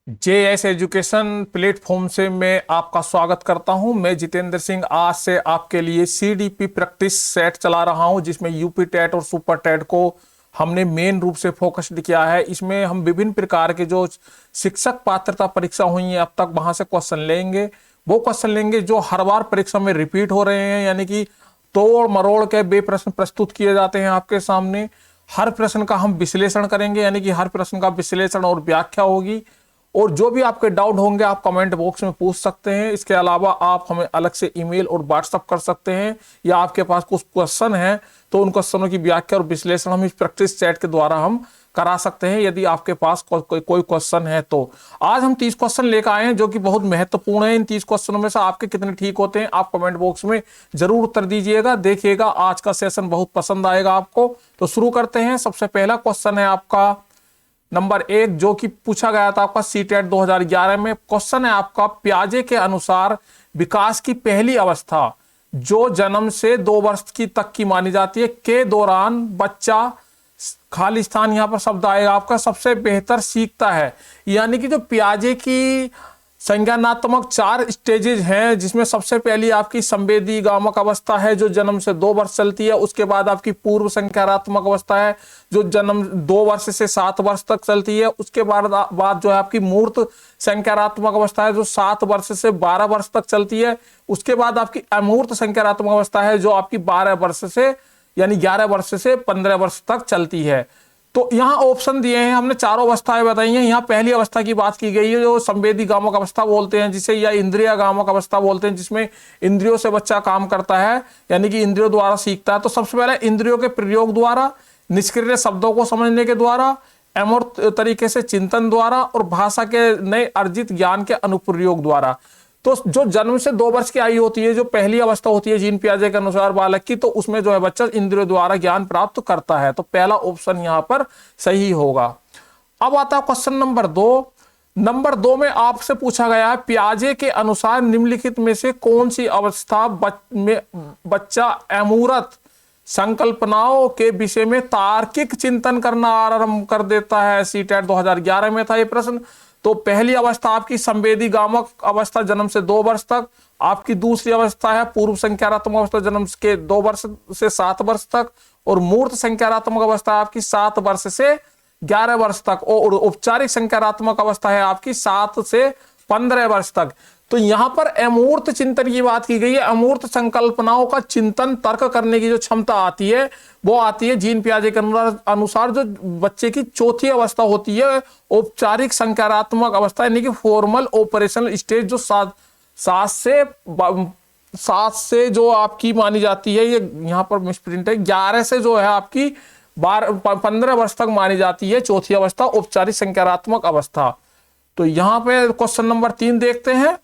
JS education platform से मैं आपका स्वागत करता हूं। मैं जितेंद्र सिंह आज से आपके लिए सीडीपी प्रैक्टिस सेट चला रहा हूं, जिसमें यूपी टेट और सुपर टेट को हमने मेन रूप से फोकस्ड किया है। इसमें हम विभिन्न प्रकार के जो शिक्षक पात्रता परीक्षा हुई है अब तक, वहां से क्वेश्चन लेंगे। वो क्वेश्चन लेंगे जो हर बार परीक्षा में रिपीट हो रहे हैं, यानी कि तोड़ मरोड़ के वे प्रश्न प्रस्तुत किए जाते हैं आपके सामने। हर प्रश्न का हम विश्लेषण करेंगे, यानी कि हर प्रश्न का विश्लेषण और व्याख्या होगी। और जो भी आपके डाउट होंगे आप कमेंट बॉक्स में पूछ सकते हैं। इसके अलावा आप हमें अलग से ईमेल और व्हाट्सअप कर सकते हैं, या आपके पास कुछ क्वेश्चन है तो उन क्वेश्चनों की व्याख्या और विश्लेषण हम इस प्रैक्टिस चैट के द्वारा हम करा सकते हैं, यदि आपके पास कोई क्वेश्चन है तो। आज हम 30 क्वेश्चन लेकर आए हैं जो कि बहुत महत्वपूर्ण है। इन 30 क्वेश्चनों में से आपके कितने ठीक होते हैं आप कमेंट बॉक्स में जरूर उत्तर दीजिएगा। देखिएगा आज का सेशन बहुत पसंद आएगा आपको। तो शुरू करते हैं। सबसे पहला क्वेश्चन है आपका नंबर 1, जो कि पूछा गया था आपका सीटेट 2011 में। क्वेश्चन है आपका, पियाजे के अनुसार विकास की पहली अवस्था जो जन्म से 2 वर्ष की तक की मानी जाती है के दौरान बच्चा, खाली स्थान यहां पर शब्द आएगा आपका, सबसे बेहतर सीखता है। यानी कि जो पियाजे की संज्ञानात्मक 4 स्टेजेज हैं, जिसमें सबसे पहली आपकी संवेदी गामक अवस्था है जो जन्म से 2 वर्ष चलती है। उसके बाद आपकी पूर्व संज्ञानात्मक अवस्था है जो जन्म 2 वर्ष से 7 वर्ष तक चलती है। उसके बाद जो है आपकी मूर्त संज्ञानात्मक अवस्था है जो 7 वर्ष से 12 वर्ष तक चलती है। उसके बाद आपकी अमूर्त संज्ञानात्मक अवस्था है जो आपकी 12 वर्ष से यानी 11 वर्ष से 15 वर्ष तक चलती है। तो यहाँ ऑप्शन दिए हैं, हमने चारों अवस्थाएं बताई हैं। यहाँ पहली अवस्था की बात की गई है जो संवेदी गामक अवस्था बोलते हैं जिसे, या इंद्रिय गामक अवस्था बोलते हैं, जिसमें इंद्रियों से बच्चा काम करता है, यानी कि इंद्रियों द्वारा सीखता है। तो सबसे पहले इंद्रियों के प्रयोग द्वारा, निष्क्रिय शब्दों को समझने के द्वारा, अमूर्त तरीके से चिंतन द्वारा, और भाषा के नए अर्जित ज्ञान के अनुप्रयोग द्वारा। तो जो जन्म से 2 वर्ष की आयु होती है, जो पहली अवस्था होती है जीन पियाजे के अनुसार बालक की, तो उसमें जो है बच्चा इंद्रियों द्वारा ज्ञान प्राप्त करता है। तो पहला ऑप्शन यहां पर सही होगा। अब आता है क्वेश्चन नंबर 2। नंबर 2 में आपसे पूछा गया है, पियाजे के अनुसार निम्नलिखित में से कौन सी अवस्था में बच्चा अमूर्त संकल्पनाओं के विषय में तार्किक चिंतन करना आरंभ कर देता है। सीटेट 2011 में था ये प्रश्न। तो पहली अवस्था आपकी संवेदी गामक अवस्था जन्म से 2 वर्ष तक। आपकी दूसरी अवस्था है पूर्व संज्ञानात्मक अवस्था जन्म के 2 वर्ष से 7 वर्ष तक। और मूर्त संज्ञानात्मक अवस्था आपकी 7 वर्ष से 11 वर्ष तक। और औपचारिक संज्ञानात्मक अवस्था है आपकी 7 से 15 वर्ष तक। तो यहां पर अमूर्त चिंतन की बात की गई है। अमूर्त संकल्पनाओं का चिंतन तर्क करने की जो क्षमता आती है वो आती है जीन पियाजे के अनुसार जो बच्चे की चौथी अवस्था होती है, औपचारिक संज्ञानात्मक अवस्था, यानी कि फॉर्मल ऑपरेशनल स्टेज, जो 7 से जो आपकी मानी जाती है, ये यहां पर मिसप्रिंट है, 11 से जो है आपकी 15 वर्ष तक मानी जाती है चौथी अवस्था, औपचारिक संज्ञानात्मक अवस्था। तो यहां पे क्वेश्चन नंबर 3 देखते हैं।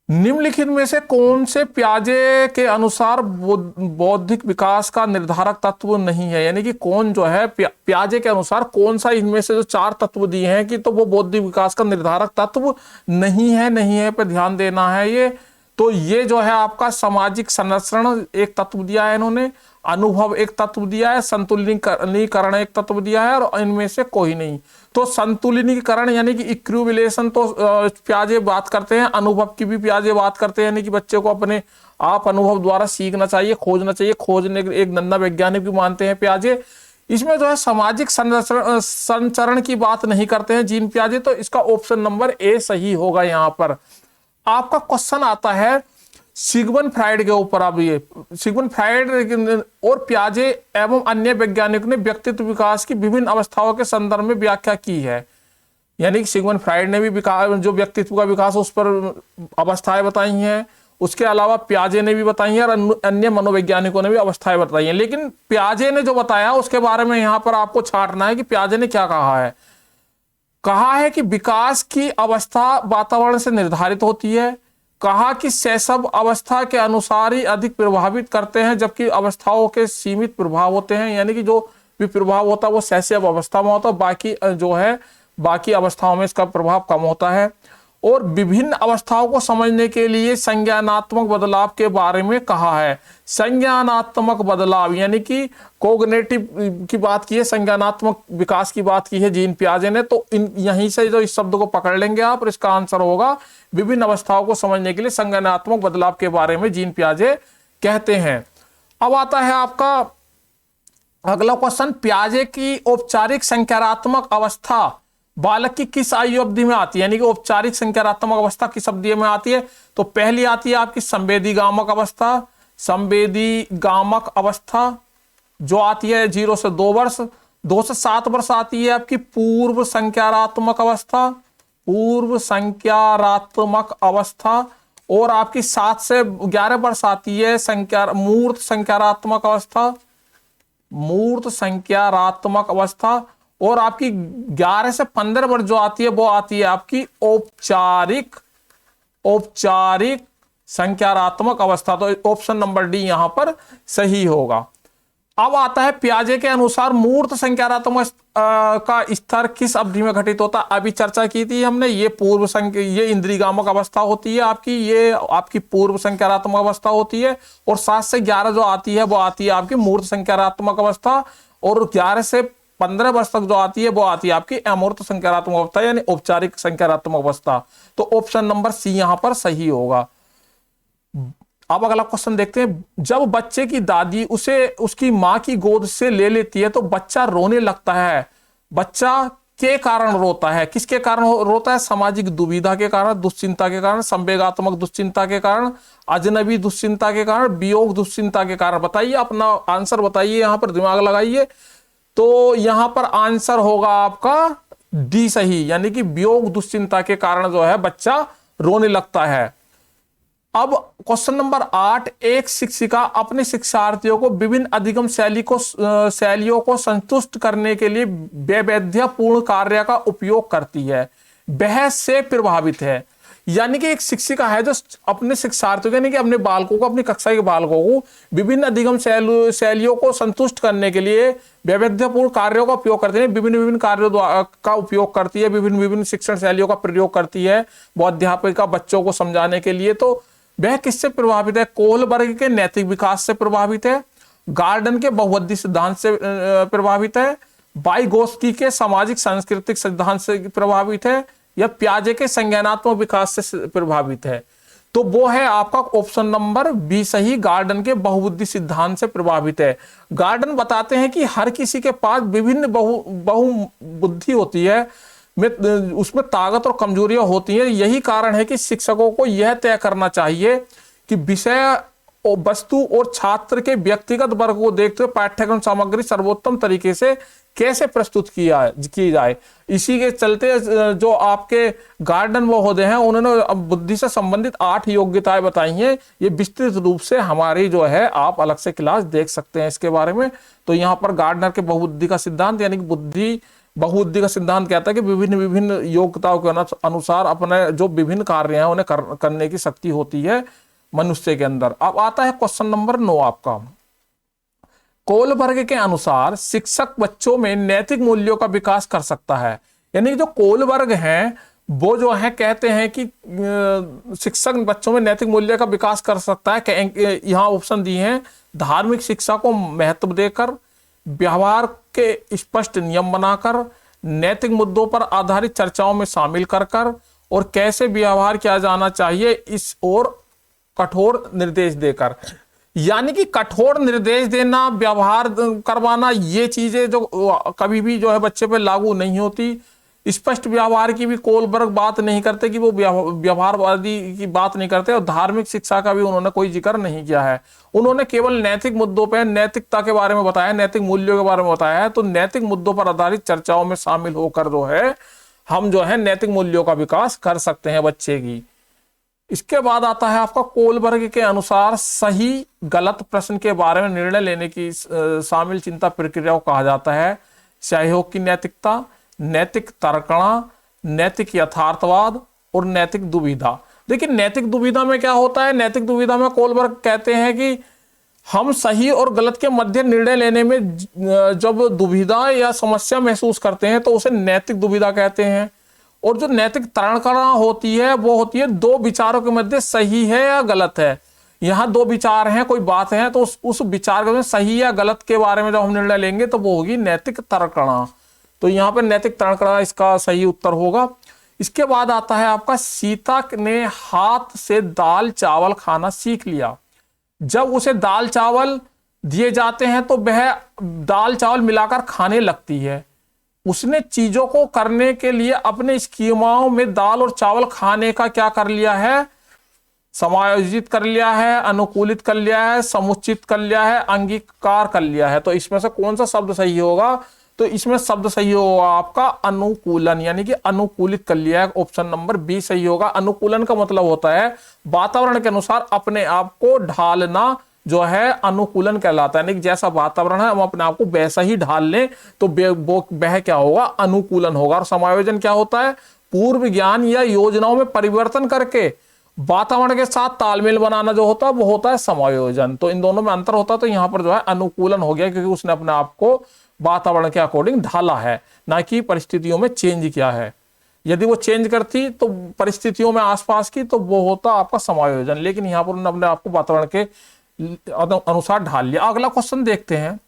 निम्नलिखित में से कौन से पियाजे के अनुसार बौद्धिक विकास का निर्धारक तत्व नहीं है, यानी कि कौन जो है पियाजे के अनुसार कौन सा इनमें से जो 4 तत्व दिए हैं कि तो वो बौद्धिक विकास का निर्धारक तत्व नहीं है पे ध्यान देना है ये। तो ये जो है आपका सामाजिक संरक्षण एक तत्व दिया है इन्होंने, अनुभव एक तत्व दिया है, संतुलिनीकरण एक तत्व दिया है, और इनमें से कोई नहीं। तो संतुलिनीकरण यानी कि इक्विलिब्रेशन तो पियाजे बात करते हैं, अनुभव की भी पियाजे बात करते हैं, यानी कि बच्चे को अपने आप अनुभव द्वारा सीखना चाहिए, खोजना चाहिए, खोजने एक नन्ना वैज्ञानिक भी मानते हैं पियाजे। इसमें जो है सामाजिक संचरण की बात नहीं करते हैं जीन पियाजे। तो इसका ऑप्शन नंबर ए सही होगा। यहां पर आपका क्वेश्चन आता है सिगमंड फ्राइड के ऊपर। अब ये सिगमंड फ्राइड और पियाजे एवं अन्य वैज्ञानिकों ने व्यक्तित्व विकास की विभिन्न अवस्थाओं के संदर्भ में व्याख्या की है। यानी कि सिगमंड फ्राइड ने भी विकास, जो व्यक्तित्व का विकास, उस पर अवस्थाएं बताई हैं। उसके अलावा पियाजे ने भी बताई हैं और अन्य मनोवैज्ञानिकों ने भी अवस्थाएं बताई हैं। लेकिन पियाजे ने जो बताया उसके बारे में यहां पर आपको छांटना है कि पियाजे ने क्या कहा है। कहा है कि विकास की अवस्था वातावरण से निर्धारित होती है। कहा कि शैशव अवस्था के अनुसार ही अधिक प्रभावित करते हैं, जबकि अवस्थाओं के सीमित प्रभाव होते हैं, यानी कि जो भी प्रभाव होता है वो शैशव अवस्था में होता है, बाकी जो है बाकी अवस्थाओं में इसका प्रभाव कम होता है। और विभिन्न अवस्थाओं को समझने के लिए संज्ञानात्मक बदलाव के बारे में कहा है। संज्ञानात्मक बदलाव यानी कि कोग्निटिव की बात की है, संज्ञानात्मक विकास की बात की है जीन पियाजे ने। तो यहीं से जो इस शब्द को पकड़ लेंगे आप, और इसका आंसर होगा विभिन्न अवस्थाओं को समझने के लिए संज्ञानात्मक बदलाव के बारे में जीन पियाजे कहते हैं। अब आता है आपका अगला क्वेश्चन, पियाजे की औपचारिक संज्ञानात्मक अवस्था बालक की किस आयु अवधि में आती है, यानी कि औपचारिक संज्ञानात्मक अवस्था किस अवधि में आती है। तो पहली आती है आपकी संवेदीगामक अवस्था। संवेदीगामक अवस्था जो आती है 0 से 2 वर्ष। 2 से 7 वर्ष आती है आपकी पूर्व संज्ञानात्मक अवस्था, पूर्व संज्ञानात्मक अवस्था। और आपकी 7 से 11 वर्ष आती है मूर्त संज्ञानात्मक अवस्था, मूर्त संज्ञानात्मक अवस्था। और आपकी 11 से 15 वर्ष जो आती है वो आती है आपकी औपचारिक संज्ञानात्मक अवस्था। तो ऑप्शन नंबर डी यहां पर सही होगा। अब आता है पियाजे के अनुसार मूर्त संज्ञानात्मक का स्तर किस अवधि में घटित होता है। अभी चर्चा की थी हमने, ये इंद्रियगामक अवस्था होती है आपकी, ये आपकी पूर्व संज्ञानात्मक अवस्था होती है। और 7 से 11 जो आती है वो आती है आपकी मूर्त संज्ञानात्मक अवस्था। और 11 से 15 वर्ष तक जो आती है वो आती है आपकी अमूर्त संज्ञानात्मक अवस्था, यानी औपचारिक संज्ञानात्मक अवस्था। तो ऑप्शन नंबर सी यहां पर सही होगा। अब अगला क्वेश्चन देखते हैं, जब बच्चे की दादी उसे उसकी मां की गोद से ले लेती है तो बच्चा रोने लगता है। बच्चा के कारण रोता है, किसके कारण रोता है। सामाजिक दुविधा के कारण, दुश्चिंता के कारण, संवेगात्मक दुश्चिंता के कारण, अजनबी दुश्चिंता के कारण, वियोग दुश्चिंता के कारण। बताइए, अपना आंसर बताइए, यहां पर दिमाग लगाइए। तो यहां पर आंसर होगा आपका डी सही, यानी कि वियोग दुश्चिंता के कारण जो है बच्चा रोने लगता है। अब क्वेश्चन नंबर 8, एक शिक्षिका अपने शिक्षार्थियों को विभिन्न अधिगम शैलियों को संतुष्ट करने के लिए वैविध्यपूर्ण कार्य का उपयोग करती है, वह से प्रभावित है। यानी कि एक शिक्षिका है जो अपने शिक्षार्थियों यानी कि अपने बालकों को, अपनी कक्षा के बालकों को विभिन्न अधिगम शैलियों को संतुष्ट करने के लिए वैविध्यपूर्ण कार्यों का उपयोग करती है, विभिन्न कार्यों का उपयोग करती है, विभिन्न शिक्षण शैलियों का प्रयोग करती है वो अध्यापिका बच्चों को समझाने के लिए। तो वह किससे प्रभावित है। कोहलबर्ग के नैतिक विकास से प्रभावित है, गार्डन के बहुबुद्धि सिद्धांत से प्रभावित है, वाइगोत्स्की के सामाजिक सांस्कृतिक सिद्धांत से प्रभावित है, या पियाजे के संज्ञानात्मक विकास से प्रभावित है। तो वो है आपका ऑप्शन नंबर बी सही, गार्डन के बहुबुद्धि सिद्धांत से प्रभावित है। गार्डन बताते हैं कि हर किसी के पास विभिन्न बहुबुद्धि होती है, उसमें ताकत और कमजोरियां होती हैं। यही कारण है कि शिक्षकों को यह तय करना चाहिए कि विषय वस्तु और छात्र के व्यक्तिगत वर्ग को देखते हुए पाठ्यक्रम सामग्री सर्वोत्तम तरीके से कैसे प्रस्तुत की जाए। इसी के चलते जो आपके गार्डन महोदय हैं उन्होंने बुद्धि से संबंधित 8 योग्यताएं बताई हैं। ये विस्तृत रूप से हमारी जो है आप अलग से क्लास देख सकते हैं इसके बारे में। तो यहाँ पर गार्डनर के बहुबुद्धि का सिद्धांत यानी कि बहुबुद्धि का सिद्धांत कहता है कि विभिन्न योग्यताओं के अनुसार अपने जो विभिन्न कार्य हैं उन्हें करने की शक्ति होती है मनुष्य के अंदर। अब आता है क्वेश्चन नंबर 9 आपका। कोहलबर्ग के अनुसार शिक्षक बच्चों में नैतिक मूल्यों का विकास कर सकता है। यानी कि जो कोहलबर्ग हैं वो जो है कहते हैं कि शिक्षक बच्चों में नैतिक मूल्य का विकास कर सकता है। यहाँ ऑप्शन दिए हैं, धार्मिक शिक्षा को महत्व देकर, व्यवहार के स्पष्ट नियम बनाकर, नैतिक मुद्दों पर आधारित चर्चाओं में शामिल कर और कैसे व्यवहार किया जाना चाहिए इस और कठोर निर्देश देकर। यानी कि कठोर निर्देश देना, व्यवहार करवाना, ये चीजें जो कभी भी जो है बच्चे पे लागू नहीं होती। स्पष्ट व्यवहार की भी कोहलबर्ग बात नहीं करते कि वो व्यवहारवादी की बात नहीं करते, और धार्मिक शिक्षा का भी उन्होंने कोई जिक्र नहीं किया है। उन्होंने केवल नैतिक मुद्दों पर, नैतिकता के बारे में बताया, नैतिक मूल्यों के बारे में बताया है। तो नैतिक मुद्दों पर आधारित चर्चाओं में शामिल होकर जो है हम जो है नैतिक मूल्यों का विकास कर सकते हैं बच्चे की। इसके बाद आता है आपका कोहलबर्ग के अनुसार सही गलत प्रश्न के बारे में निर्णय लेने की शामिल चिंता प्रक्रिया को कहा जाता है सहयोग की नैतिकता, नैतिक तर्कणा, नैतिक यथार्थवाद और नैतिक दुविधा। देखिए नैतिक दुविधा में क्या होता है। नैतिक दुविधा में कोहलबर्ग कहते हैं कि हम सही और गलत के मध्य निर्णय लेने में जब दुविधा या समस्या महसूस करते हैं तो उसे नैतिक दुविधा कहते हैं। और जो नैतिक तर्कणा होती है वो होती है दो विचारों के मध्य सही है या गलत है। यहां दो विचार हैं, कोई बात है, तो उस विचार के सही या गलत के बारे में जब हम निर्णय लेंगे तो वो होगी नैतिक तर्कणा। तो यहां पर नैतिक तर्कणा इसका सही उत्तर होगा। इसके बाद आता है आपका सीता ने हाथ से दाल चावल खाना सीख लिया। जब उसे दाल चावल दिए जाते हैं तो वह दाल चावल मिलाकर खाने लगती है। उसने चीजों को करने के लिए अपने स्कीमाओं में दाल और चावल खाने का क्या कर लिया है, समायोजित कर लिया है, अनुकूलित कर लिया है, समुचित कर लिया है, अंगीकार कर लिया है। तो इसमें से कौन सा शब्द सही होगा, तो इसमें शब्द सही होगा आपका अनुकूलन, यानी कि अनुकूलित कर लिया है। ऑप्शन नंबर बी सही होगा। अनुकूलन का मतलब होता है वातावरण के अनुसार अपने आप को ढालना, जो है अनुकूलन कहलाता है। यानी कि जैसा वातावरण है हम अपने आप को वैसा ही ढाल लें तो वह क्या होगा, अनुकूलन होगा। और समायोजन क्या होता है, पूर्व ज्ञान या योजनाओं में परिवर्तन करके वातावरण के साथ तालमेल बनाना जो होता है वो होता है समायोजन। तो इन दोनों में अंतर होता है, तो यहां पर जो है अनुकूलन हो गया, क्योंकि उसने अपने आप को वातावरण के अकॉर्डिंग ढाला है, ना कि परिस्थितियों में चेंज किया है। यदि वो चेंज करती तो परिस्थितियों में आसपास की, तो वो होता आपका समायोजन, लेकिन यहां पर उन्होंने अपने आप को वातावरण के अनुसार ढाल लिया। अगला क्वेश्चन देखते हैं।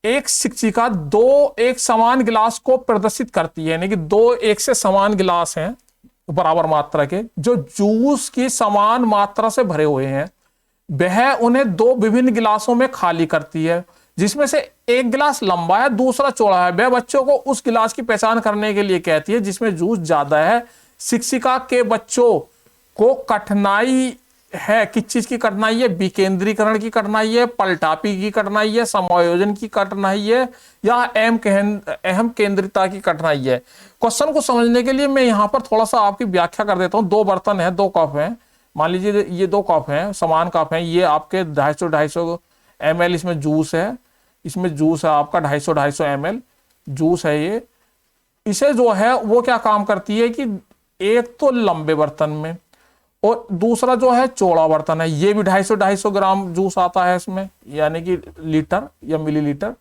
एक शिक्षिका दो एक समान गिलास को प्रदर्शित करती है, यानी कि दो एक से समान गिलास हैं बराबर मात्रा के, जो जूस की समान मात्रा से भरे हुए हैं। वह उन्हें दो विभिन्न गिलासों में खाली करती है, जिसमें से एक गिलास लंबा है दूसरा चौड़ा है। वह बच्चों को उस गिलास की पहचान करने के लिए कहती है जिसमें जूस ज्यादा है। शिक्षिका के बच्चों को कठिनाई है, किस चीज की कठिनाई है, विकेंद्रीकरण की कठिनाई है, पलटापी की कठिनाई है, समायोजन की कठिनाई है, या अहम केंद्रिता की कठिनाई है। क्वेश्चन को समझने के लिए मैं यहां पर थोड़ा सा आपकी व्याख्या कर देता हूं। दो बर्तन है, दो कप हैं, मान लीजिए ये दो कप हैं, समान कप हैं। ये आपके 250 ml इसमें जूस है, इसमें जूस है आपका 250 ml जूस है ये। इसे जो है वो क्या काम करती है कि एक तो लंबे बर्तन में और दूसरा जो है चौड़ा बर्तन है। ये भी 250 ग्राम जूस आता है इसमें, यानी कि लीटर या मिलीलीटर।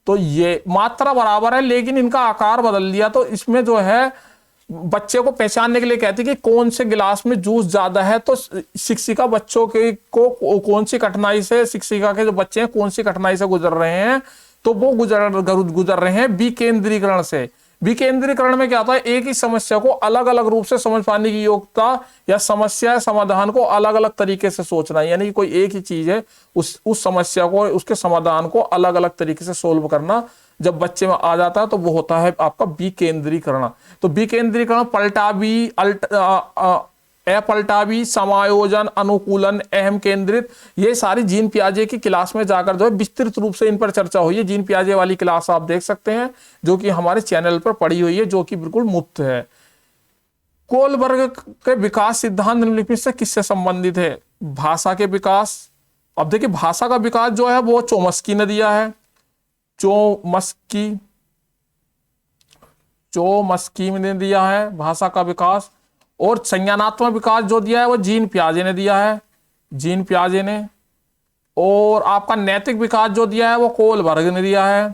तो ये मात्रा बराबर है, लेकिन इनका आकार बदल दिया। तो इसमें जो है बच्चे को पहचानने के लिए कहती है कि कौन से गिलास में जूस ज्यादा है। तो शिक्षिका बच्चों के को कौन सी कठिनाई से, शिक्षिका के जो बच्चे हैं कौन सी कठिनाई से गुजर रहे हैं, तो वो गुजर रहे हैं विकेंद्रीकरण से। विकेंद्रीकरण में क्या होता है, एक ही समस्या को अलग अलग रूप से समझ पाने की योग्यता, या समस्या समाधान को अलग अलग तरीके से सोचना, यानी कि कोई एक ही चीज है उस समस्या को, उसके समाधान को अलग अलग तरीके से सोल्व करना जब बच्चे में आ जाता है तो वो होता है आपका विकेंद्रीकरण। तो विकेंद्रीकरण, पलटावी, अपलटावी, समायोजन, अनुकूलन, अहम केंद्रित, ये सारी जीन पियाजे की क्लास में जाकर जो है विस्तृत रूप से इन पर चर्चा हुई है। जीन पियाजे वाली क्लास आप देख सकते हैं, जो कि हमारे चैनल पर पड़ी हुई है, जो कि बिल्कुल मुफ्त है। कोलबर्ग के विकास सिद्धांत निम्नलिखित से किससे संबंधित है? भाषा के विकास। अब देखिए भाषा का विकास जो है वो चोम्स्की ने दिया है, चोम्स्की ने दिया है भाषा का विकास। और संज्ञानात्मक विकास जो दिया है वो जीन पियाजे ने दिया है, जीन पियाजे ने। और आपका नैतिक विकास जो दिया है वो कोलबर्ग ने दिया है,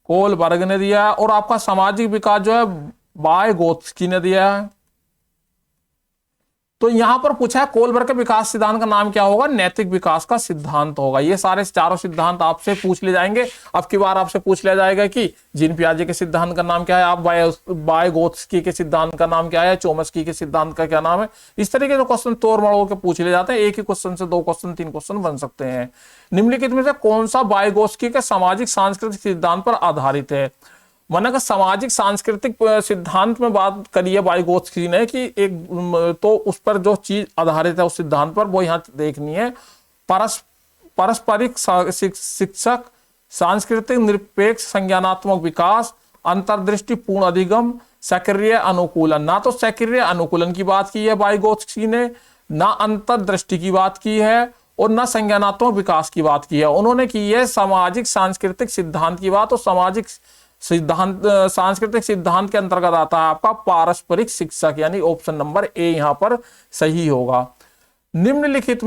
कोलबर्ग ने दिया है। और आपका सामाजिक विकास जो है वाइगोत्स्की ने दिया है। तो यहां पर पूछा है कोलबर्ग के विकास सिद्धांत का नाम क्या होगा? नैतिक विकास का सिद्धांत होगा। ये सारे चारों सिद्धांत आपसे पूछ ले जाएंगे। अब की बार आपसे पूछ लिया जाएगा कि जीन पियाजे के सिद्धांत का नाम क्या है, आप वाइगोत्स्की के सिद्धांत का नाम क्या है, चोम्स्की के सिद्धांत का क्या नाम है। इस तरीके से क्वेश्चन तोड़ मड़ोड़ के पूछ ले जाते हैं। एक ही क्वेश्चन से 2 क्वेश्चन 3 क्वेश्चन बन सकते हैं। निम्नलिखित में से कौन सा वाइगोत्स्की के सामाजिक सांस्कृतिक सिद्धांत पर आधारित है? मैंने कहा सामाजिक सांस्कृतिक सिद्धांत में बात करी है वाइगोत्स्की ने कि एक तो उस पर जो चीज आधारित है उस सिद्धांत पर, वो यहाँ देखनी है। पारस्परिक शिक्षक, सांस्कृतिक निरपेक्ष संज्ञानात्मक विकास, अंतर्दृष्टि पूर्ण अधिगम, सक्रिय अनुकूलन। ना तो सक्रिय अनुकूलन की बात की है वाइगोत्स्की ने, ना अंतर्दृष्टि की बात की है, और ना संज्ञानात्मक विकास की बात की है। उन्होंने की है सामाजिक सांस्कृतिक सिद्धांत की बात। और सामाजिक सिद्धांत, सांस्कृतिक सिद्धांत के अंतर्गत आता है आपका पारस्परिक शिक्षक, यानी ऑप्शन नंबर ए यहां पर सही होगा। निम्नलिखित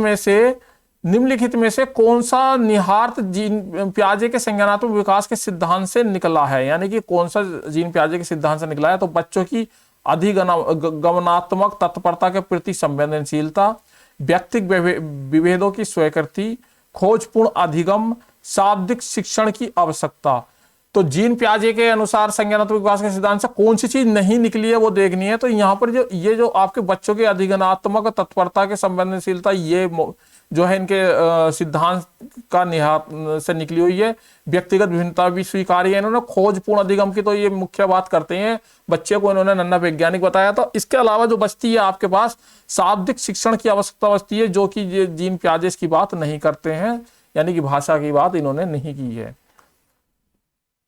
में से कौन सा निहितार्थ जीन पियाजे के संज्ञानात्मक विकास के सिद्धांत से निकला है, यानी कि कौन सा जीन पियाजे के सिद्धांत से निकला है? तो बच्चों की अधिगमनात्मक तत्परता के प्रति संवेदनशीलता, व्यक्तिगत विभेदों की स्वीकृति, खोजपूर्ण अधिगम, शाब्दिक शिक्षण की आवश्यकता। तो जीन पियाजे के अनुसार संज्ञानात्मक विकास के सिद्धांत से कौन सी चीज नहीं निकली है वो देखनी है। तो यहाँ पर जो आपके बच्चों के अधिगमनात्मक तत्परता के संवेदनशीलता, ये जो है इनके सिद्धांत का निहात से निकली हुई है। व्यक्तिगत विभिन्नता भी स्वीकार्य है। इन्होंने खोजपूर्ण अधिगम की तो ये मुख्य बात करते हैं, बच्चे को इन्होंने नन्ना वैज्ञानिक बताया। तो इसके अलावा जो बचती है आपके पास शाब्दिक शिक्षण की आवश्यकता बचती है, जो कि जीन पियाजे की बात नहीं करते हैं, यानी कि भाषा की बात इन्होंने नहीं की है।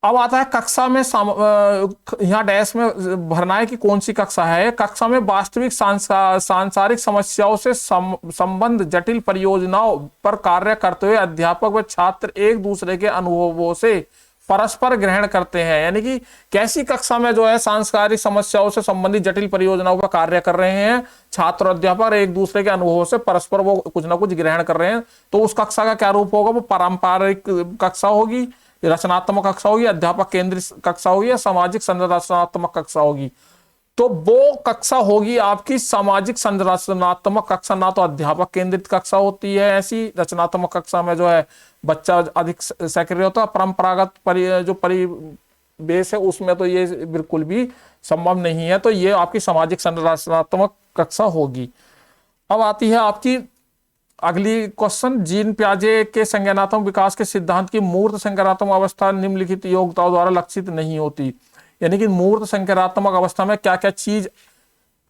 अब आता है कक्षा में यहाँ डैश में भरना है कि कौन सी कक्षा है। कक्षा में वास्तविक सांसारिक समस्याओं से संबंध जटिल परियोजनाओं पर कार्य करते हुए अध्यापक व छात्र एक दूसरे के अनुभवों से परस्पर ग्रहण करते हैं। यानी कि कैसी कक्षा में जो है सांसारिक समस्याओं से संबंधित जटिल परियोजनाओं पर कार्य कर रहे हैं, छात्र और अध्यापक एक दूसरे के अनुभवों से परस्पर वो कुछ ना कुछ ग्रहण कर रहे हैं। तो उस कक्षा का क्या रूप होगा? वो पारंपरिक कक्षा होगी, रचनात्मक कक्षा होगी, अध्यापक केंद्रित कक्षा होगी, या सामाजिक संरचनात्मक कक्षा होगी। तो वो कक्षा होगी आपकी सामाजिक संरचनात्मक कक्षा। ना तो अध्यापक केंद्रित कक्षा होती है ऐसी, रचनात्मक कक्षा में जो है बच्चा अधिक सक्रिय होता है। परंपरागत जो परिवेश है उसमें तो ये बिल्कुल भी संभव नहीं है। तो ये आपकी सामाजिक संरचनात्मक कक्षा होगी। अब आती है आपकी अगली क्वेश्चन, जीन पियाजे के संज्ञानात्मक विकास के सिद्धांत की मूर्त संज्ञानात्मक अवस्था निम्नलिखित योग्यताओं द्वारा लक्षित नहीं होती। यानी कि मूर्त संज्ञानात्मक अवस्था में क्या क्या चीज,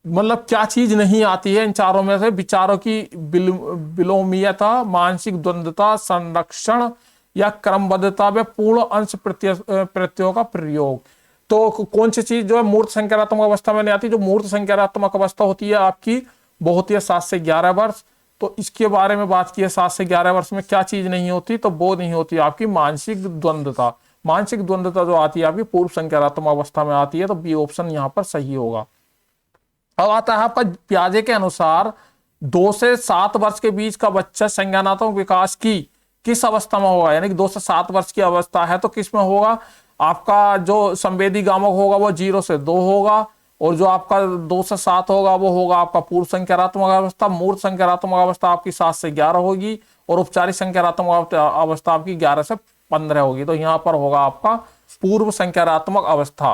मतलब क्या चीज नहीं आती है इन चारों में से? विचारों की विलोमीयता, मानसिक द्वंद्वता, संरक्षण या क्रमबद्धता व पूर्ण अंश प्रत्ययों का प्रयोग। तो कौन सी चीज जो है मूर्त संज्ञानात्मक अवस्था में नहीं आती? जो मूर्त संज्ञानात्मक अवस्था होती है आपकी वो होती है 7 से 11 वर्ष। तो इसके बारे में बात की है, 7 से 11 वर्ष में क्या चीज नहीं होती? तो वो नहीं होती आपकी मानसिक द्वंद्वता। मानसिक द्वंद्वता जो आती है आपकी पूर्व संज्ञानात्मक अवस्था में आती है। तो बी ऑप्शन यहाँ पर सही होगा। अब आता है आपका पियाजे के अनुसार 2 से 7 वर्ष के बीच का बच्चा संज्ञानात्मक विकास की किस अवस्था में होगा? यानी कि 2 से 7 वर्ष की अवस्था है तो किस में होगा? आपका जो संवेदी गामक होगा वो 0 से 2 होगा, और जो आपका 2 से 7 होगा वो होगा आपका पूर्व संज्ञानात्मक अवस्था। मूर्त संज्ञानात्मक अवस्था आपकी 7 से 11 होगी, और औपचारिक संज्ञानात्मक अवस्था आपकी 11 से 15 होगी। तो यहां पर होगा आपका पूर्व संज्ञानात्मक अवस्था।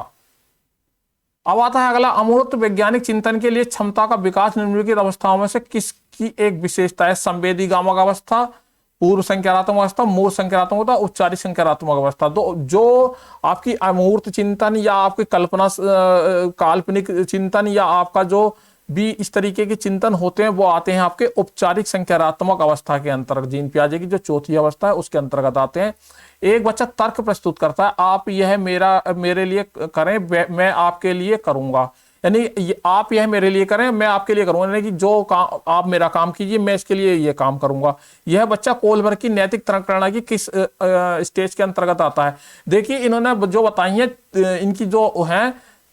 अब आता है अगला, अमूर्त वैज्ञानिक चिंतन के लिए क्षमता का विकास निम्नलिखित अवस्थाओं में से किसकी एक विशेषता है? संवेदी गामक अवस्था, पूर्व संज्ञानात्मक अवस्था, मूर्त संज्ञानात्मक अवस्था, औपचारिक संज्ञानात्मक अवस्था। तो जो आपकी अमूर्त चिंतन या आपकी कल्पना काल्पनिक चिंतन या आपका जो भी इस तरीके के चिंतन होते हैं वो आते हैं आपके औपचारिक संज्ञानात्मक अवस्था के अंतर्गत। जीन पियाजे की जो चौथी अवस्था है उसके अंतर्गत आते हैं। एक बच्चा तर्क प्रस्तुत करता है, आप यह मेरे लिए करें, मैं आपके लिए करूंगा। यानी आप यह मेरे लिए करें, मैं आपके लिए करूंगा। यानी कि जो काम आप मेरा काम कीजिए, मैं इसके लिए ये काम करूंगा। यह बच्चा कोलबर्ग की नैतिक तर्क प्रणाली की किस स्टेज के अंतर्गत आता है? देखिए इन्होंने जो बताई है, इनकी जो है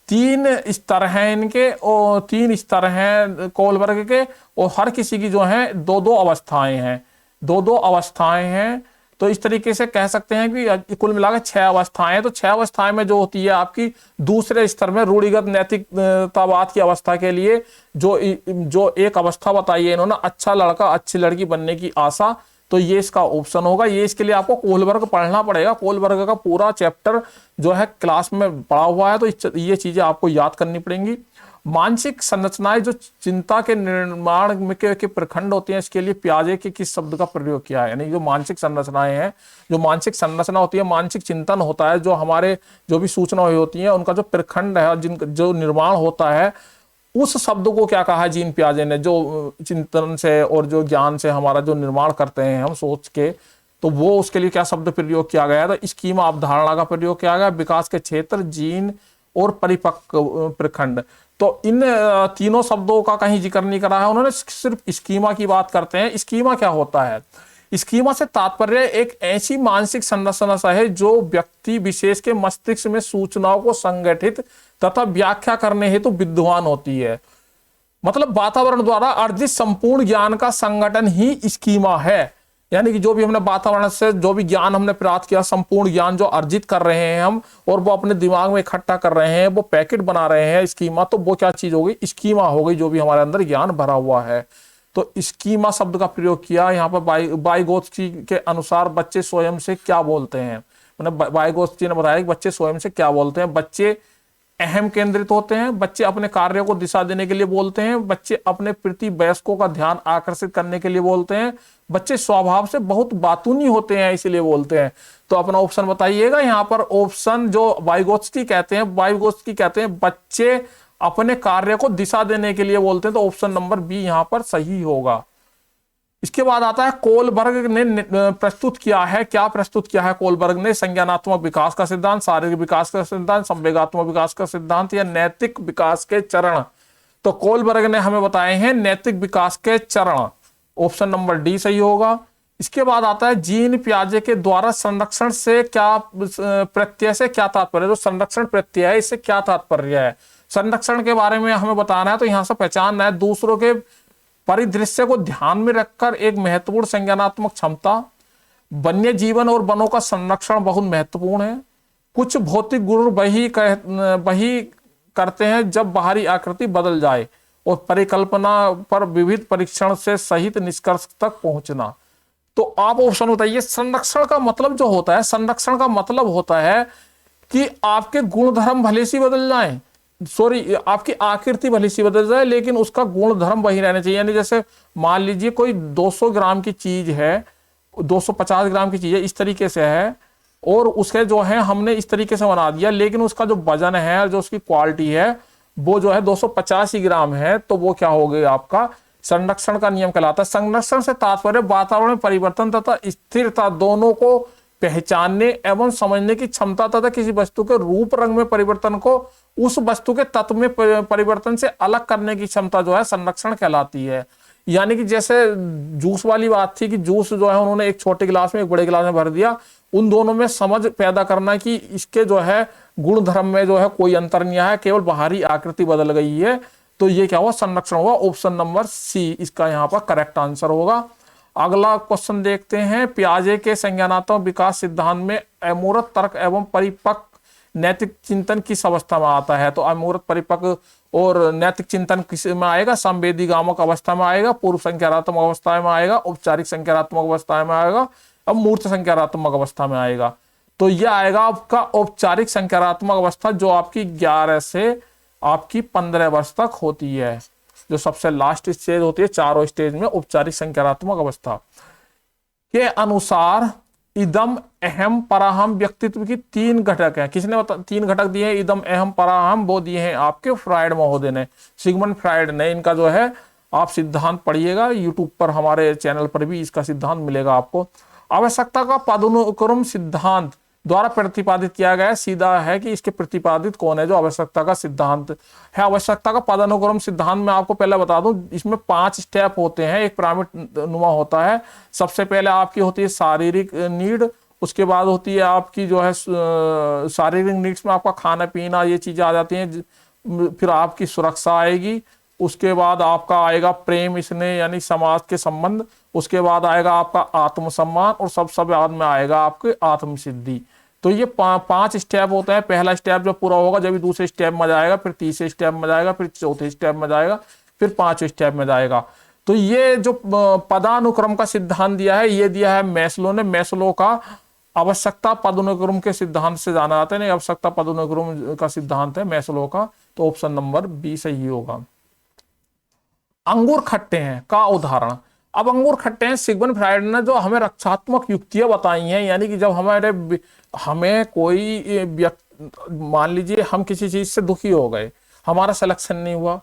3 स्तर हैं इनके, और 3 स्तर हैं कोलबर्ग के, और हर किसी की जो है 2-2 अवस्थाएं हैं, 2-2 अवस्थाएं हैं। तो इस तरीके से कह सकते हैं कि कुल मिलाकर 6 अवस्थाएं। तो 6 अवस्थाएं में जो होती है आपकी दूसरे स्तर में रूढ़िगत नैतिकतावाद की अवस्था के लिए जो एक अवस्था बताई है इन्होंने, अच्छा लड़का अच्छी लड़की बनने की आशा, तो ये इसका ऑप्शन होगा। ये इसके लिए आपको कोलबर्ग पढ़ना पड़ेगा। कोलबर्ग का पूरा चैप्टर जो है क्लास में पढ़ा हुआ है, तो ये चीजें आपको याद करनी पड़ेंगी। मानसिक संरचनाएं जो चिंता के निर्माण के प्रखंड होती हैं, इसके लिए पियाजे के किस शब्द का प्रयोग किया है? यानी जो मानसिक संरचनाएं हैं, जो मानसिक संरचना होती है, मानसिक चिंतन होता है, जो हमारे जो भी सूचनाएं होती हैं उनका जो प्रखंड है, जो निर्माण होता है, उस शब्द को क्या कहा है जीन पियाजे ने? जो चिंतन से और जो ज्ञान से हमारा जो निर्माण करते हैं हम सोच के, तो वो उसके लिए क्या शब्द प्रयोग किया गया? तो स्कीमा अवधारणा का प्रयोग किया गया। विकास के क्षेत्र, जीन और परिपक्व प्रखंड। तो इन तीनों शब्दों का कहीं जिक्र नहीं करा है उन्होंने, सिर्फ स्कीमा की बात करते हैं। स्कीमा क्या होता है? स्कीमा से तात्पर्य एक ऐसी मानसिक संरचना है जो व्यक्ति विशेष के मस्तिष्क में सूचनाओं को संगठित तथा व्याख्या करने हेतु विद्वान होती है। मतलब वातावरण द्वारा अर्जित संपूर्ण ज्ञान का संगठन ही स्कीमा है। यानी कि जो भी हमने वातावरण से जो भी ज्ञान हमने प्राप्त किया, संपूर्ण ज्ञान जो अर्जित कर रहे हैं हम, और वो अपने दिमाग में इकट्ठा कर रहे हैं, वो पैकेट बना रहे हैं स्कीमा, तो वो क्या चीज हो गई? स्कीमा हो गई, जो भी हमारे अंदर ज्ञान भरा हुआ है। तो स्कीमा शब्द का प्रयोग किया यहाँ पर। वाइगोत्स्की के अनुसार बच्चे स्वयं से क्या बोलते हैं, मतलब वाइगोत्स्की ने बताया कि बच्चे स्वयं से क्या बोलते हैं। बच्चे अहम केंद्रित होते हैं, बच्चे अपने कार्यों को दिशा देने के लिए बोलते हैं, बच्चे अपने प्रति वयस्कों का ध्यान आकर्षित करने के लिए बोलते हैं, बच्चे स्वभाव से बहुत बातूनी होते हैं इसलिए बोलते हैं। तो अपना ऑप्शन बताइएगा यहाँ पर। ऑप्शन जो वाइगोत्स्की कहते हैं, वाइगोत्स्की कहते हैं बच्चे अपने कार्य को दिशा देने के लिए बोलते हैं, तो ऑप्शन नंबर बी यहाँ पर सही होगा। इसके बाद आता है कोलबर्ग ने प्रस्तुत किया है, क्या प्रस्तुत किया है कोलबर्ग ने? संज्ञानात्मक विकास का सिद्धांत, शारीरिक विकास का सिद्धांत, संवेगात्मक विकास का सिद्धांत या नैतिक विकास के चरण? तो कोलबर्ग ने हमें बताए हैं नैतिक विकास के चरण, ऑप्शन नंबर डी सही होगा। इसके बाद आता है जीन पियाजे के द्वारा संरक्षण से क्या प्रत्यय से क्या तात्पर्य? जो संरक्षण प्रत्यय है इससे क्या तात्पर्य है? संरक्षण के बारे में हमें बताना है, तो यहां से पहचानना है दूसरों के परिदृश्य को ध्यान में रखकर एक महत्वपूर्ण संज्ञानात्मक क्षमता। वन्य जीवन और वनों का संरक्षण बहुत महत्वपूर्ण है। कुछ भौतिक गुण वही करते हैं जब बाहरी आकृति बदल जाए, और परिकल्पना पर विविध परीक्षण से सहित निष्कर्ष तक पहुंचना। तो आप ऑप्शन बताइए। संरक्षण का मतलब जो होता है, संरक्षण का मतलब होता है कि आपके गुण धर्म भले से बदल जाएं, आपकी आकृति भले सी बदल जाए, लेकिन उसका गुण धर्म वही रहना चाहिए। यानी जैसे मान लीजिए कोई 200 ग्राम की चीज है, 250 ग्राम की चीज है, इस तरीके से है, और उसके जो है हमने इस तरीके से बना दिया, लेकिन उसका जो वजन है, जो उसकी क्वालिटी है, वो जो है 250 ही ग्राम है, तो वो क्या हो गया? आपका संरक्षण का नियम कहलाता है। संरक्षण से तात्पर्य वातावरण में परिवर्तन तथा स्थिरता दोनों को पहचानने एवं समझने की क्षमता तथा किसी वस्तु के रूप रंग में परिवर्तन को उस वस्तु के तत्व में परिवर्तन से अलग करने की क्षमता जो है संरक्षण कहलाती है। यानी कि जैसे जूस वाली बात थी कि जूस जो है उन्होंने एक छोटे गिलास में एक बड़े गिलास में भर दिया, उन दोनों में समझ पैदा करना कि इसके जो है गुण धर्म में जो है कोई अंतर नहीं है, केवल बाहरी आकृति बदल गई है। तो ये क्या हुआ? संरक्षण हुआ। ऑप्शन नंबर सी इसका यहाँ पर करेक्ट आंसर होगा। अगला क्वेश्चन देखते हैं। पियाजे के संज्ञानात्मक विकास सिद्धांत में अमूर्त तर्क एवं परिपक्व नैतिक चिंतन किस अवस्था में आता है? तो अमूर्त, परिपक्व और नैतिक चिंतन किस में आएगा? संवेदीगामक अवस्था में आएगा, पूर्व संज्ञानात्मक अवस्था में आएगा, औपचारिक संज्ञानात्मक अवस्था में आएगा, अब मूर्त संज्ञानात्मक अवस्था में आएगा। तो यह आएगा आपका औपचारिक संज्ञानात्मक अवस्था, जो आपकी 11 से आपकी 15 वर्ष तक होती है, जो सबसे लास्ट स्टेज होती है चारों स्टेज में। औपचारिक संज्ञानात्मक अवस्था के अनुसार इदम अहम पराहम व्यक्तित्व की 3 घटक हैं। किसने 3 घटक दिए हैं? इदम अहम पराहम, वो दिए हैं आपके फ्रायड महोदय ने, सिगमंड फ्रायड ने। इनका जो है आप सिद्धांत पढ़िएगा, यूट्यूब पर हमारे चैनल पर भी इसका सिद्धांत मिलेगा आपको। आवश्यकता का पदानुक्रम सिद्धांत द्वारा प्रतिपादित किया गया। सीधा है कि इसके प्रतिपादित कौन है? जो आवश्यकता का सिद्धांत है। आवश्यकता का पदानुक्रम सिद्धांत में आपको पहले बता दूं, इसमें 5 स्टेप होते हैं, एक पिरामिड नुमा होता है। सबसे पहले आपकी होती है शारीरिक नीड, उसके बाद होती है आपकी जो है शारीरिक नीड्स में आपका खाना पीना, ये चीजें आ जाती हैं। फिर आपकी सुरक्षा आएगी, उसके बाद आपका आएगा प्रेम स्नेह यानी समाज के संबंध, उसके बाद आएगा आपका आत्मसम्मान, और सब बाद में आएगा आपके आत्मसिद्धि। तो ये 5 स्टेप होते हैं। पहला स्टेप जब पूरा होगा, जब दूसरे स्टेप में जाएगा, फिर तीसरे स्टेप में जाएगा, फिर चौथे स्टेप में जाएगा, फिर 5वें स्टेप में जाएगा। तो ये जो पदानुक्रम का सिद्धांत दिया है, ये दिया है मैस्लो ने। मैस्लो का आवश्यकता पदानुक्रम के सिद्धांत से जाना जाता है, नहीं आवश्यकता पदानुक्रम का सिद्धांत है मैस्लो का। तो ऑप्शन नंबर बी सही होगा। अंगूर खट्टे हैं का उदाहरण। अब अंगूर खट्टे हैं, सिगमंड फ्रायड ने जो हमें रक्षात्मक युक्तियां बताई हैं, यानी कि जब हमें कोई मान लीजिए हम किसी चीज से दुखी हो गए, हमारा सिलेक्शन नहीं हुआ,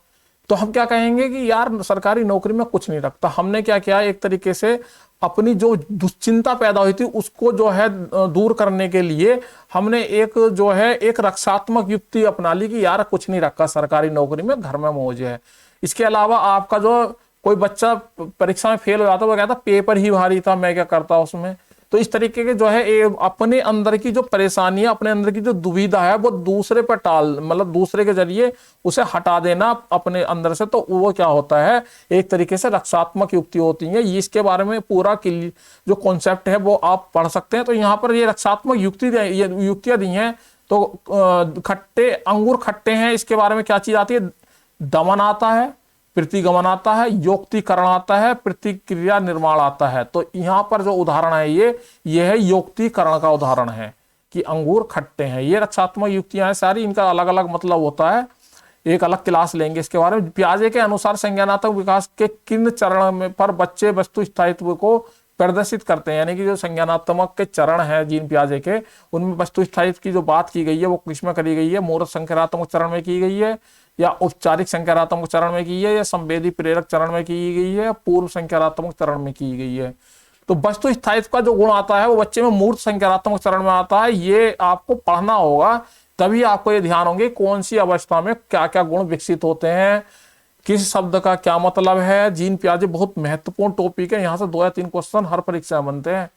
तो हम क्या कहेंगे कि यार सरकारी नौकरी में कुछ नहीं रखता। हमने क्या किया, एक तरीके से अपनी जो दुश्चिंता पैदा हुई थी उसको जो है दूर करने के लिए हमने एक रक्षात्मक युक्ति अपना ली कि यार कुछ नहीं रखा सरकारी नौकरी में, घर में मौज है। इसके अलावा आपका जो कोई बच्चा परीक्षा में फेल हो जाता है, वो कहता पेपर ही भारी था, मैं क्या करता उसमें। तो इस तरीके के जो है अपने अंदर की जो परेशानी है, अपने अंदर की जो दुविधा है, वो दूसरे पर मतलब दूसरे के जरिए उसे हटा देना अपने अंदर से, तो वो क्या होता है, एक तरीके से रक्षात्मक युक्ति होती है। ये इसके बारे में पूरा जो कॉन्सेप्ट है वो आप पढ़ सकते हैं। तो यहाँ पर ये रक्षात्मक युक्तियां दी हैं। तो खट्टे अंगूर खट्टे हैं, इसके बारे में क्या चीज आती है, दमन आता है, प्रतिगमन आता है, योक्तिकरण आता है, प्रतिक्रिया निर्माण आता है। तो यहां पर जो उदाहरण है ये है योक्तिकरण का उदाहरण है कि अंगूर खट्टे हैं। ये रक्षात्मक युक्तियां हैं सारी, इनका अलग अलग मतलब होता है, एक अलग क्लास लेंगे इसके बारे में। पियाजे के अनुसार संज्ञानात्मक विकास के किन चरण में पर बच्चे वस्तु स्थायित्व को प्रदर्शित करते हैं, यानी कि जो संज्ञानात्मक के चरण है जीन पियाजे के, उनमें वस्तु स्थायित्व की जो बात की गई है वो किसमें करी गई है, मूर्त संख्यात्मक चरण में की गई है, या औपचारिक संख्यात्मक चरण में की है, या संवेदी प्रेरक चरण में की गई है, पूर्व संख्यात्मक चरण में की गई है। तो वस्तु स्थायित्व का जो गुण आता है वो बच्चे में मूर्त संख्यात्मक चरण में आता है। ये आपको पढ़ना होगा, तभी आपको ये ध्यान होंगे कौन सी अवस्था में क्या क्या गुण विकसित होते हैं, किस शब्द का क्या मतलब है। जीन पियाजे बहुत महत्वपूर्ण टॉपिक है, यहाँ से 2 या 3 क्वेश्चन हर परीक्षा में बनते हैं।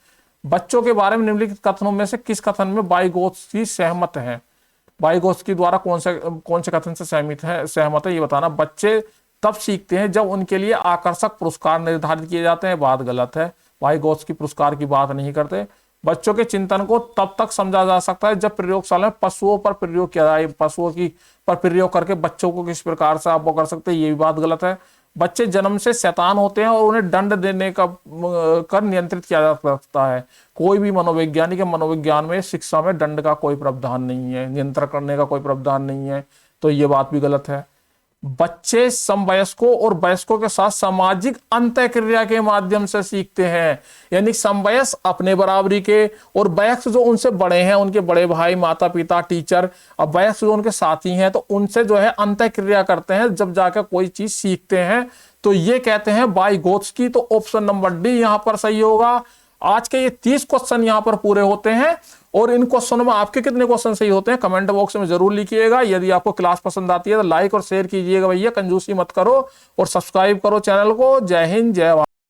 बच्चों के बारे में निम्नलिखित कथनों में से किस कथन में वाइगोत्स्की सहमत है, वाइगोत्स्की द्वारा कौन से कथन से सहमत है ये बताना। बच्चे तब सीखते हैं जब उनके लिए आकर्षक पुरस्कार निर्धारित किए जाते हैं, बात गलत है, वाइगोत्स्की पुरस्कार की बात नहीं करते। बच्चों के चिंतन को तब तक समझा जा सकता है जब प्रयोगशाला में पशुओं पर प्रयोग किया जाए, पशुओं की पर प्रयोग करके बच्चों को किस प्रकार से आप वो कर सकते हैं, ये भी बात गलत है। बच्चे जन्म से शैतान होते हैं और उन्हें दंड देने का कर नियंत्रित किया जा सकता है। कोई भी मनोवैज्ञानिक मनोविज्ञान में शिक्षा में दंड का कोई प्रावधान नहीं है, नियंत्रण करने का कोई प्रावधान नहीं है, तो ये बात भी गलत है। बच्चे समवयस्कों और वयस्कों के साथ सामाजिक अंतःक्रिया के माध्यम से सीखते हैं, यानी समवयस अपने बराबरी के और वयस्क जो उनसे बड़े हैं, उनके बड़े भाई, माता पिता, टीचर, और वयस्क जो उनके साथी हैं, तो उनसे जो है अंतःक्रिया करते हैं, जब जाकर कोई चीज सीखते हैं। तो ये कहते हैं वाइगोत्स्की। तो ऑप्शन नंबर डी यहां पर सही होगा। आज के ये 30 क्वेश्चन यहां पर पूरे होते हैं, और इन क्वेश्चनों में आपके कितने क्वेश्चन सही होते हैं कमेंट बॉक्स में जरूर लिखिएगा। यदि आपको क्लास पसंद आती है तो लाइक और शेयर कीजिएगा भैया, कंजूसी मत करो, और सब्सक्राइब करो चैनल को। जय हिंद, जय भारत।